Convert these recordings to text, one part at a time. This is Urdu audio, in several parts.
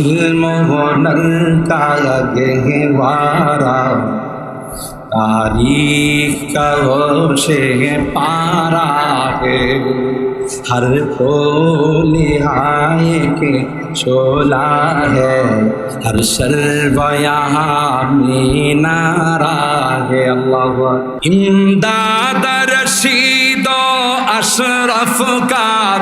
علم ہنر کا گہوارا تاریخ کا گوشے پارا ہے، ہر پھول آئے کے شعلہ ہے، ہر شرب یہاں مینارہ ہے۔ اللہ امداد رشید و اشرف کا،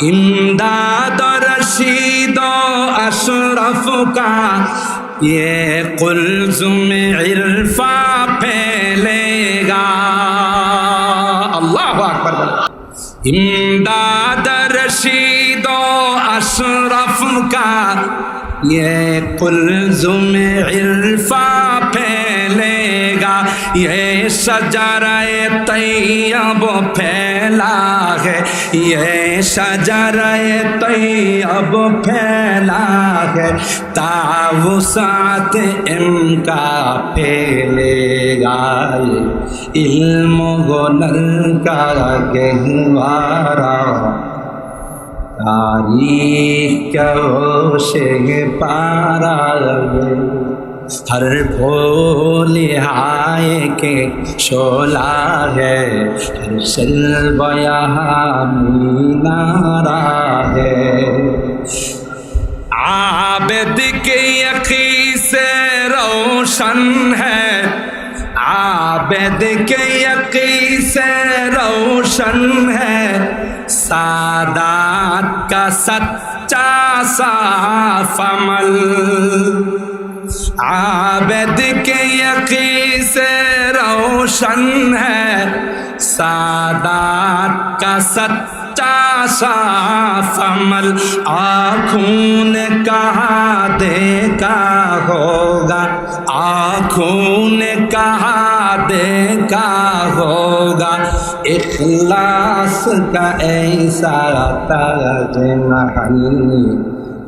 امداد رشید و اشرف کا، یہ قلزم عرفاں پھیلے گا۔ اللہ اکبر۔ امداد رشید و اشرف کا، یہ قلزم عرفاں پھیلے گا، یہ شجرہ طیب پھیلا ہے، یہ شجرہ طیب پھیلا ہے، تا وسعت ان کا پھیلے گا، یہ علم و ہنر کا گہوارا تاریخ کا گوشے پارا ہے، ہر پھول آئے کے شعلہ ہے، ہر شلب یہاں مینارہ ہے۔ عابد کے یقین سے روشن ہے، عابد کے یقین سے روشن ہے، سادات کا سچا صاف عمل۔ عابد کے یقین سے روشن ہے، سادات کا سچا صاف عمل۔ آنکھوں نے کہا دیکھا ہوگا، آنکھوں نے کہا دیکھا ہوگا، اخلاص کا ایسا تاج محل،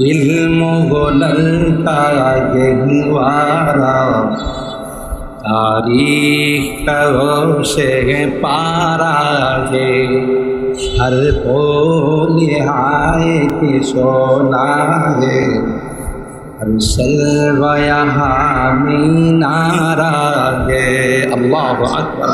علم و ہنر کا گہوارا تاریخ کا گوشے پارا ہے، ہر پھول آئے کی شعلہ ہے، ہر شلب یہاں مینارہ ہے۔ اللہ اکبر۔